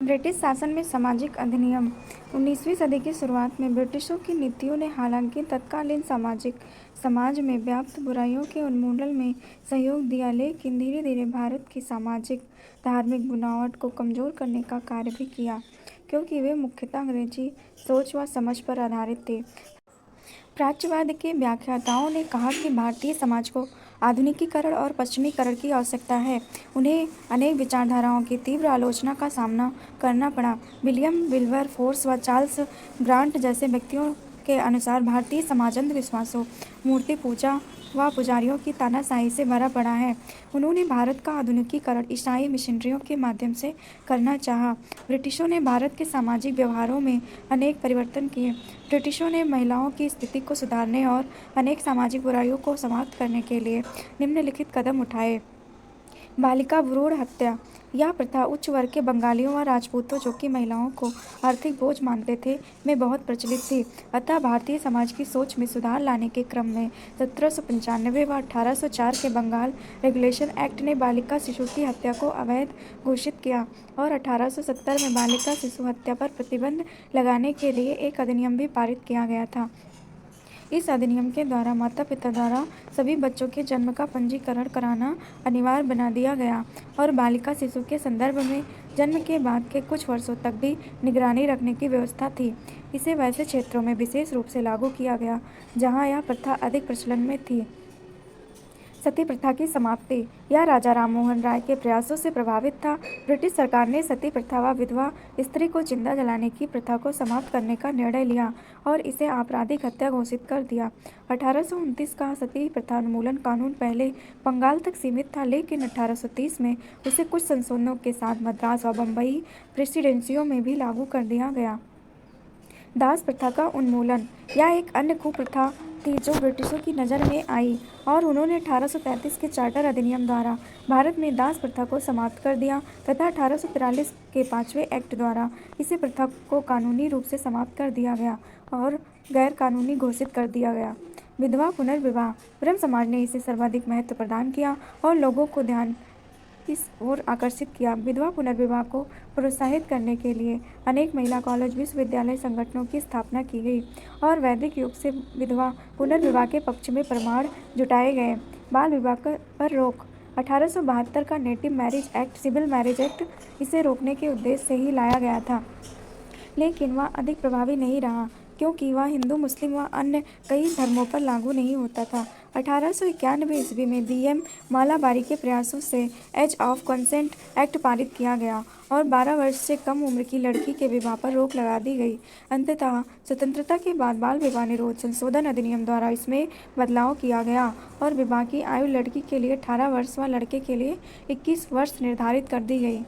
British शासन में सामाजिक अधिनियम 19वीं सदी की शुरुआत में ब्रिटिशों की नीतियों ने हालांकि तत्कालीन समाज में व्याप्त बुराइयों के उन्मूलन में सहयोग दिया, लेकिन धीरे धीरे भारत की सामाजिक धार्मिक बुनावट को कमजोर करने का कार्य भी किया, क्योंकि वे मुख्यतः अंग्रेजी सोच व समझ पर आधारित थे। प्राच्यवाद के व्याख्याताओं ने कहा कि भारतीय समाज को आधुनिकीकरण और पश्चिमीकरण की आवश्यकता है। उन्हें अनेक विचारधाराओं की तीव्र आलोचना का सामना करना पड़ा। विलियम विल्बरफोर्स व चार्ल्स ग्रांट जैसे व्यक्तियों के अनुसार भारतीय समाज अंधविश्वासों, मूर्ति पूजा व पुजारियों की तानाशाही से भरा पड़ा है। उन्होंने भारत का आधुनिकीकरण ईसाई मिशनरियों के माध्यम से करना चाहा। ब्रिटिशों ने भारत के सामाजिक व्यवहारों में अनेक परिवर्तन किए। ब्रिटिशों ने महिलाओं की स्थिति को सुधारने और अनेक सामाजिक बुराइयों को समाप्त करने के लिए निम्नलिखित कदम उठाए। बालिका भ्रूण हत्या। यह प्रथा उच्च वर्ग के बंगालियों व राजपूतों, जो कि महिलाओं को आर्थिक बोझ मानते थे, में बहुत प्रचलित थी। अतः भारतीय समाज की सोच में सुधार लाने के क्रम में 1795 व 1804 के बंगाल रेगुलेशन एक्ट ने बालिका शिशु की हत्या को अवैध घोषित किया और 1870 में बालिका शिशु हत्या पर प्रतिबंध लगाने के लिए एक अधिनियम भी पारित किया गया था। इस अधिनियम के द्वारा माता पिता द्वारा सभी बच्चों के जन्म का पंजीकरण कराना अनिवार्य बना दिया गया और बालिका शिशु के संदर्भ में जन्म के बाद के कुछ वर्षों तक भी निगरानी रखने की व्यवस्था थी। इसे वैसे क्षेत्रों में विशेष रूप से लागू किया गया जहां यह प्रथा अधिक प्रचलन में थी। सती प्रथा की समाप्ति। यह राजा राममोहन राय के प्रयासों से प्रभावित था। ब्रिटिश सरकार ने सती प्रथा व विधवा स्त्री को जिंदा जलाने की प्रथा को समाप्त करने का निर्णय लिया और इसे आपराधिक हत्या घोषित कर दिया। 1829 का सती प्रथा उन्मूलन कानून पहले बंगाल तक सीमित था, लेकिन 1830 में उसे कुछ संशोधनों के साथ मद्रास व बम्बई प्रेसिडेंसियों में भी लागू कर दिया गया। दास प्रथा का उन्मूलन। यह एक अन्य कुप्रथा थी जो ब्रिटिशों की नज़र में आई और उन्होंने 1833 के चार्टर अधिनियम द्वारा भारत में दास प्रथा को समाप्त कर दिया तथा 1843 के 5वें एक्ट द्वारा इसी प्रथा को कानूनी रूप से समाप्त कर दिया गया और गैर कानूनी घोषित कर दिया गया। विधवा पुनर्विवाह। ब्रह्म समाज ने इसे सर्वाधिक महत्व प्रदान किया और लोगों को ध्यान इस ओर आकर्षित किया। विधवा पुनर्विवाह को प्रोत्साहित करने के लिए अनेक महिला कॉलेज, विश्वविद्यालय संगठनों की स्थापना की गई और वैदिक युग से विधवा पुनर्विवाह के पक्ष में प्रमाण जुटाए गए। बाल विवाह पर रोक। 1872 का native marriage act, civil marriage act, इसे रोकने के उद्देश्य से ही लाया गया था, लेकिन वह अधिक प्रभावी नहीं रहा क्योंकि वह हिंदू, मुस्लिम व अन्य कई धर्मों पर लागू नहीं होता था। 1891 ईस्वी में DM मालाबारी के प्रयासों से एज ऑफ कंसेंट एक्ट पारित किया गया और 12 वर्ष से कम उम्र की लड़की के विवाह पर रोक लगा दी गई। अंततः स्वतंत्रता के बाद बाल विवाह निरोध संशोधन अधिनियम द्वारा इसमें बदलाव किया गया और विवाह की आयु लड़की के लिए 18 वर्ष व लड़के के लिए 21 वर्ष निर्धारित कर दी गई।